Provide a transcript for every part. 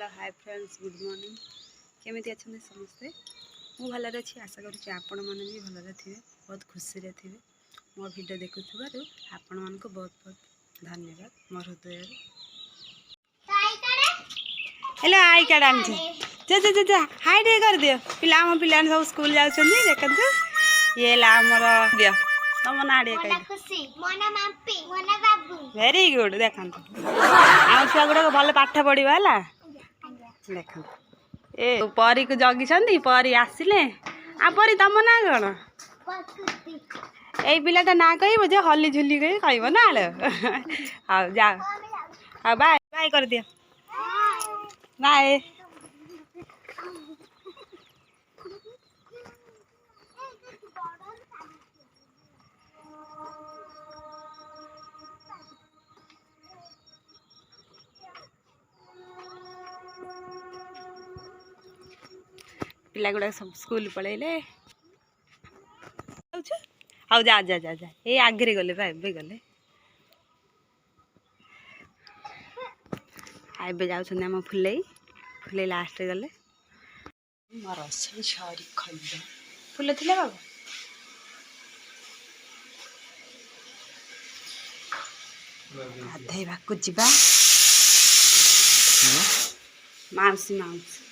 Hello hi friends good morning केमिति अच्छे समस्ते मु भलरे अच्छी आशा करुँच आपण मैंने भी भलरे थे बहुत खुशी रे थे मो वीडियो देखुवर आपण मान को बहुत बहुत धन्यवाद मोर हृदय हेलो आई कार्ड आन जा हाई टे कर दियो पिला हम पिला सब स्कूल जाउछन देखंतु ये ला हमर दियो तम ना डे कहि खुशी मोना मापी मोना बाबू वेरी गुड देखंतु आ छुआ गुडा भल पाठ पढिबा हला देखंतु ए परी को जगी छंदी परी आसिले आ परी तम ना कोन ए पिलाटा ना कहबो जे हल्ली झुल्ली कहि कहबो ना ले आ जा आ बाय बाय कर दियो बाय पिला गुड़ा सब स्कूल पलैले हाँ जा जा जा जा ये आगे गले बे गले आबे जाम फुलई फुलई लास्ट गले रसोई छड़ी खल फुल थे बाबू गाधेबा को जीवा माउसी माउसी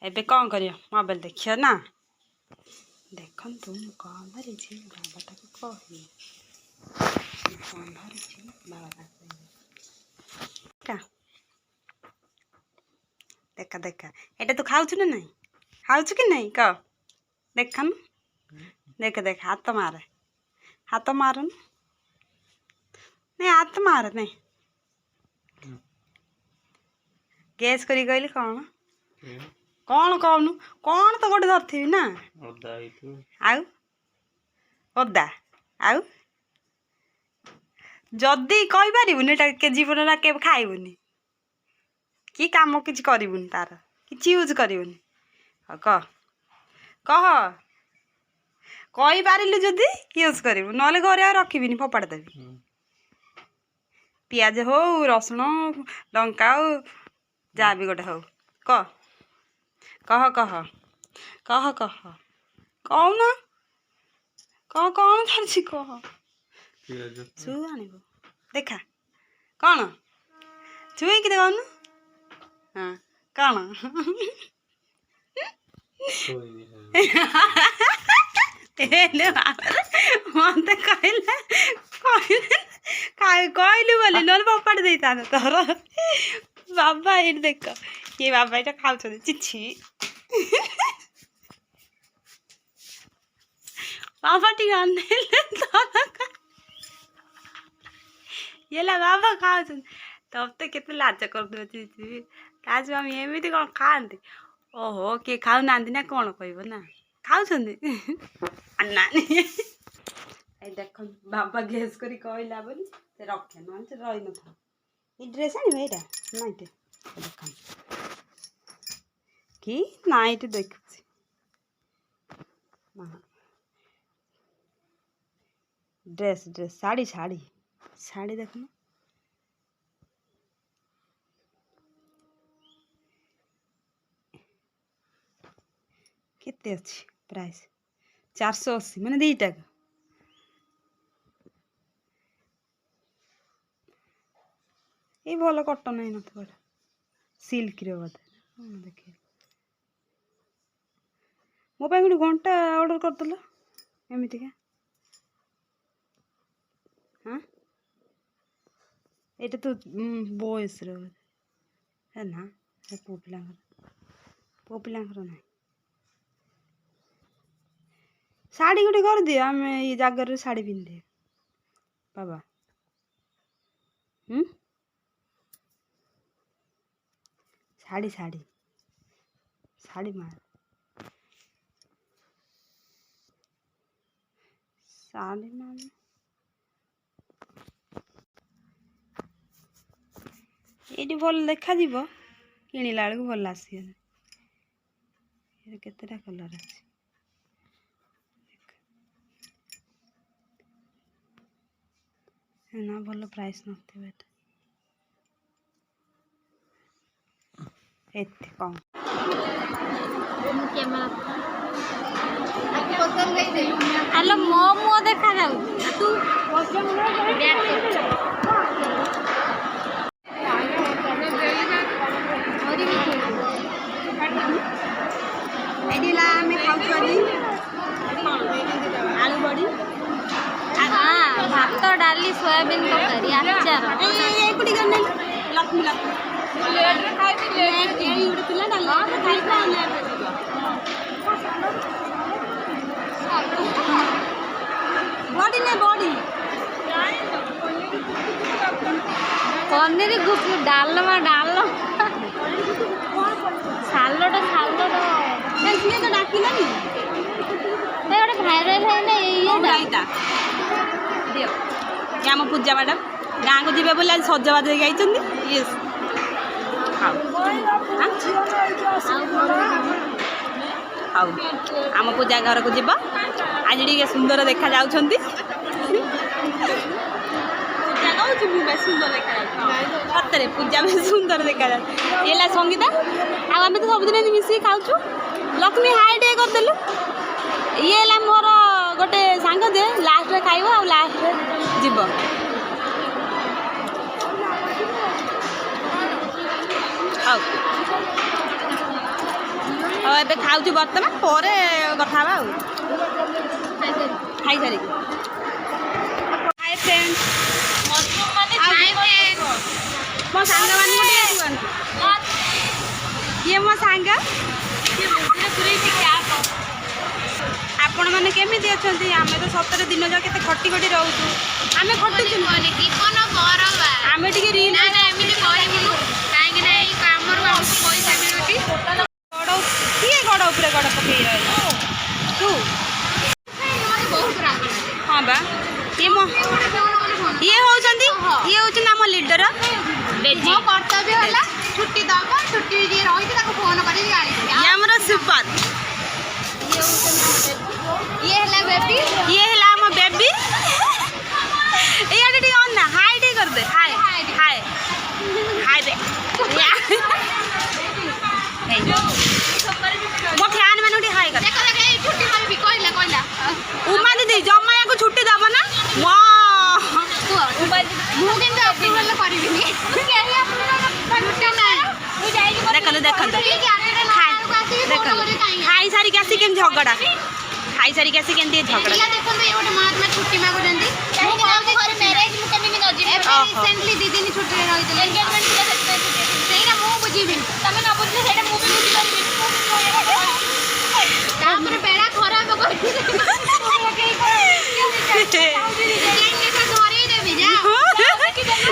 एबे कौन करियो मोबाइल देखियो ना देखन तुम कौन भरी छी बाबा तक कहि कौन भरी छी बाबा तक का देखा देखा एटा तू खाऊ ना नहीं खाऊ कि नहीं क देखन देख देख हाथ मार नहीं हाथ मार नहीं गैस करी कहली कौन कौन कौन कौन तो गोटे धरथी ना आउ ओदा आउ जदि कही पारिबुनि के जीवन के खाइबुनि कि काम किछि करिबुनि तार किछि यूज करिबुनि कह कह कही पारिलु जदि यूज करिबु नले घरे आ रखिबिनि फोपाड़ देबी पियाज हो रसुण लंका हो जा भी गोटे हो कह कह कह कह कह कौन कह कौन धरछि कह छु आनिबो देखा कौन छुई कि देखन हाँ कौन मत कहलु बोली नल पपाड़ दे तोर बाबा ये देख ये बाबा ये खाऊ चिछि बाबा टी ये ला बाबा खाऊ तब तो केते लाज कर दे लाज हम एमती कौन खाती ओहो किए खाऊ ना ना कौन कह ना खाऊ ना देख बाबा गैस कर कहला बोली से रखे न से रही न था ये ड्रेस आने यहाँ नाइट देख कि नाइट देख ड्रेस ड्रेस साड़ी साड़ी साड़ी देखना केते अच्छी प्राइस 480 मैंने दीटा ये भल कटन नहीं न सिल्क बोधे देखे मो गोटे घंटा ऑर्डर करदेल एमतीका हाँ ये तो बॉयस है ना पु पिला ना साड़ी गोटे कर दियो आम ये जगार साड़ी पिंधे बाबा साड़ी साड़ी साड़ी मार साड़ी मार ये भल देखा କିଣିଲା ବେଳକୁ ଭଲ ଆସିବନି। କେତେଟା କଲର୍ ଅଛି ନା ଭଲ ପ୍ରାଇସ୍ ନଥିବ ଏତେ କମ୍। ଆଲୋ ମୋ ମୁହଁ ଦେଖାଯାଉ ତୁ ଏଇଠି ଆମେ ଖାଉଛୁ ଆଜି ଆଳୁ ବଡ଼ି, ଭାତ ଡାଲି ସୋୟାବିନ୍ ତରକାରୀ ଆଚାର। ଏଇପଟେ ଗଲେ ଲକ୍ଷ୍ମୀ ଲକ୍ଷ୍ମୀ ଗୋଟେ ପିଲା ବଡ଼ି ନେ ବଡ଼ି ପନିର ଗୁପଚୁପ ଡାଲମା ସାଲଡ଼ ସିଏ ତ ଡାକିଲାନି ଗୋଟେ ଭାଇରାଲ ହେଇନି ଇଏଟା ଦିଅ। ଆମ ପୂଜା ମ୍ୟାଡ଼ାମ ଗାଁକୁ ଯିବେ ବୋଲି ଆଜି ସଜବାଜ ହେଇକି ଯାଇଛନ୍ତି। ୟେସ୍ ହଉ ଆମ ପୂଜା ଘରକୁ ଯିବ। ଆଜି ଟିକେ ସୁନ୍ଦର ଦେଖାଯାଉଛନ୍ତି। ପୂଜା କହୁଛି ମୁଁ ବେଶ ସୁନ୍ଦର ଦେଖାଯାଉଛି ସତରେ ପୂଜା ବେଶ ସୁନ୍ଦର ଦେଖାଯାଉଛି। ଏ ହେଲା ସଙ୍ଗୀତା ଆଉ ଆମେ ତ ସବୁଦିନ ଏମିତି ମିଶିକି ଖାଉଛୁ। ଲକ୍ଷ୍ମୀ ହାଇ ଟିକେ କରିଦେଲୁ। ଇଏ ହେଲା ମୋର ଗୋଟେ ସାଙ୍ଗ ଯେ ଲାଷ୍ଟରେ ଖାଇବ ଆଉ ଲାଷ୍ଟରେ ଯିବ। ହଉ ଆଉ ଏବେ ଖାଉଛୁ ବର୍ତ୍ତମାନ ପରେ କଥା ହେବା ଆଉ ଖାଇସାରିକି। ହାଇ ଫ୍ରେଣ୍ଡ ମୋ ସାଙ୍ଗମାନଙ୍କୁ ଟିକେ କୁହନ୍ତୁ। ଇଏ ମୋ ସାଙ୍ଗ। ଆପଣମାନେ କେମିତି ଅଛନ୍ତି? ଆମେ ତ ସତରେ ଦିନ ଯାକ କେତେ ଖଟି ଖଟି ରହୁଛୁ। ଆମେ ଖଟୁଛୁ ଆମେ ଟିକେ ରିଲ୍ କିଏ ଗଡ଼ ଉପରେ ଗଡ଼ ପକେଇ ରହିଲା ତୁ? ହଁ ବା ଇଏ ହେଉଛନ୍ତି ଆମ ଲିଡର। କର୍ତ୍ତବ୍ୟ ହେଲା ଛୁଟି ଦବ, ଛୁଟି ଯିଏ ରହିଛି ତାକୁ ଫୋନ କରିକି ଆଣିବି। ଇଏ ଆମର ସୁପର। ଇଏ ହେଲା ବେବି, ଇଏ ହେଲା ଆମ ବେବି। ଏଇଆଡ଼େ ଟିକେ ଅନା ହାଇ ଟିକେ କରିଦେ। ହାଇ ହାଇ ହାଇ ଦେ। ମୋ ଫ୍ୟାନ୍ ମାନଙ୍କୁ ଟିକେ ହାଇ କର। ଛୁଟି କରିବି କହିଲା ଉମା ଦିଦି ଜମା ୟାକୁ ଛୁଟି ଦବ ନା? ମୁଁ କିନ୍ତୁ ଆପ୍ରୁଭାଲ କରିବିନି। ଦେଖନ୍ତୁ ଦେଖନ୍ତୁ ଖାଇ ସାରିକି ଆସି କେମିତି ଝଗଡ଼ା, ଖାଇ ସାରିକି ଆସି କେମିତି ଝଗଡ଼ା। ଦେଖନ୍ତୁ ଏ ଗୋଟେ ମହାତ୍ମା ଛୁଟି ମାଗୁଛନ୍ତି। ରିସେଣ୍ଟଲି 2 ଦିନ ଛୁଟିରେ ରହିଥିଲେ। ସେଇଟା ମୁଁ ବୁଝିବି, ତମେ ନ ବୁଝିଲେ ସେଇଟା ମୁଁ ବି ବୁଝିପାରିବି। ତାପରେ ବେଳା ଖରାପ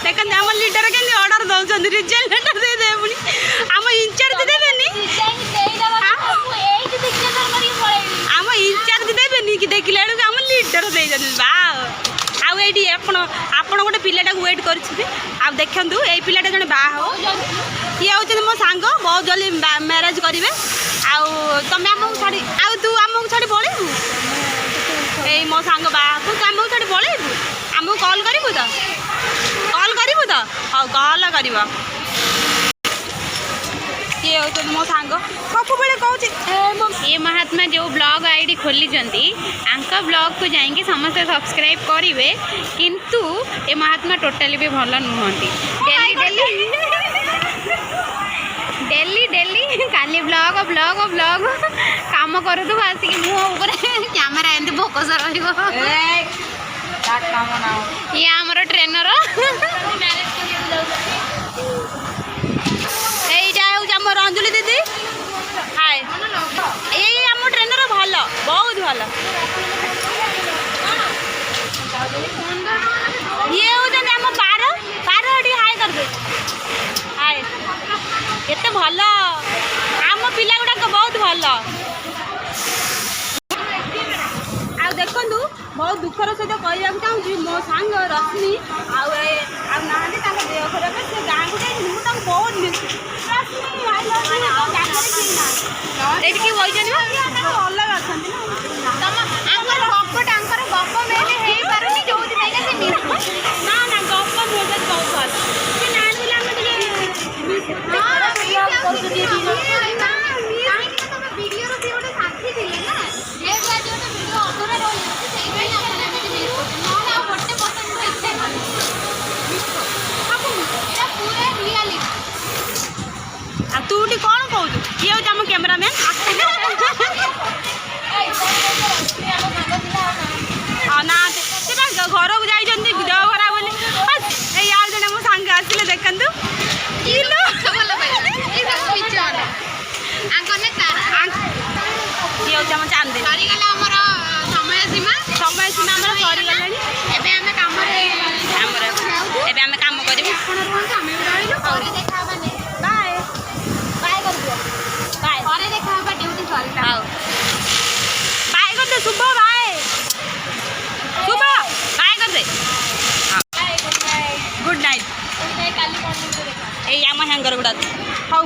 ଦେଖନ୍ତୁ ଆମ ଲିଡର କେମିତି ଅର୍ଡର ଦଉଛନ୍ତି। ରିଜେକ୍ଟ ଲେଟର ଦେଇଦେବେ ପୁଣି ଆମ ଇନଚାର୍ଜ ଦେବେନି। ଆମ ଇନଚାର୍ଜ ଦେବେନି କି ଦେଖିଲା ବେଳକୁ ଆମ ଲିଡର ଦେଇଛନ୍ତି। ବା ଆଉ ଏଇଠି ଆପଣ ଗୋଟେ ପିଲାଟାକୁ ୱେଟ୍ କରିଥିବେ। ଆଉ ଦେଖନ୍ତୁ ଏଇ ପିଲାଟା ଜଣେ ବାହା ହବ। ଇଏ ହେଉଛନ୍ତି ମୋ ସାଙ୍ଗ, ବହୁତ ଜଲ୍ଦି ମ୍ୟାରେଜ୍ କରିବେ। ଆଉ ତମେ ଆମକୁ ଛାଡ଼ି ଆଉ ତୁ ଆମକୁ ଛାଡ଼ି ପଳେଇବୁ। ଏଇ ମୋ ସାଙ୍ଗ ବାହା ହବ, ତୁ ଆମକୁ ଛାଡ଼ି ପଳେଇବୁ। ଆମକୁ କଲ୍ କରିବୁ ତ? ହଉ କଲ୍ କରିବ। ଇଏ ହେଉଛନ୍ତି ମୋ ସାଙ୍ଗ, ସବୁବେଳେ କହୁଛି ये महात्मा जो ब्लॉग आईडी खोलिଛନ୍ତି आंक ब्लॉग को जाइए समस्त सब्सक्राइब करेंगे। किंतु ये महात्मा टोटाली भी भल नुहंती। डेली डेली खाली ब्लॉग काम कर आसिक मुँह कैमेरा एमती फोकस ये आमर ट्रेनर ଆମ ରଞ୍ଜୁଲି ଦିଦି ହାଏ। ଏଇ ଆମ ଟ୍ରେନର ଭଲ, ବହୁତ ଭଲ। ଇଏ ହେଉଛନ୍ତି ଆମ ପାର ଟିକେ ହାଏ କରିଦେ। ହାଏ କେତେ ଭଲ, ଆମ ପିଲା ଗୁଡ଼ାକ ବହୁତ ଭଲ। ଆଉ ଦେଖନ୍ତୁ ବହୁତ ଦୁଃଖର ସହିତ କହିବାକୁ ଚାହୁଁଛି ମୋ ସାଙ୍ଗ ରଶ୍ମି ଆଉ ନାହାନ୍ତି, ତାଙ୍କ ଦେହ ଖରାପ। ସେ ଗାଁକୁ ଯାଇଛନ୍ତି, ମୁଁ ତାଙ୍କୁ ବହୁତ ମିସ୍। ରଶ୍ମି ଏଇଠି କିଏ ବଇଛନ୍ତି ବା? ଅଲଗା ଅଛନ୍ତି ଆଙ୍କର ଗପ ମେନ୍ ହେଇପାରୁନି ଯୋଉଥିପାଇଁ ସେ ନା ନା ଗପ ବହୁତ ବହୁତ ସେ ଜାଣିଥିଲେ ଆମେ ତୁ ଏଠି କ'ଣ କହୁଛୁ? କିଏ ହେଉଛି ଆମ କ୍ୟାମେରାମ୍ୟାନ୍? ନା ସେ ବା ଘରକୁ ଯାଇଛନ୍ତି ଦେହ ଖରାପ ବୋଲି। ଏଇ ଆଉ ଜଣେ ମୋ ସାଙ୍ଗ ଆସିଲେ ଦେଖନ୍ତୁ। ଇଏ ହେଉଛି ଆମ ଚାନ୍ଦି। ସରିଗଲା ଆମର ସମୟ ସୀମା ସମୟ ସୀମା ଆମର ସରିଗଲାଣି। ଏବେ ଆମେ କାମରେ ଏବେ ଆମେ କାମ କରିବୁ। ଆପଣ ରୁହନ୍ତୁ ଆମେ ବି ରହିଲୁ ପରେ ଦେଖା ହବା ବାଏ ବାଏ କରିଦିଅ ବାଏ। ପରେ ଦେଖା ହବା ଡ୍ୟୁଟି ସରିଲା ହଉ ବାଏ କରିଦେ ଶୁଭ ବାଏ ଶୁଭ ବାଏ କରିଦେ। Good night. କାଲି କ'ଣ ଏଇ ଆମ ହ୍ୟାଙ୍ଗର ଗୁଡ଼ା ହଉ।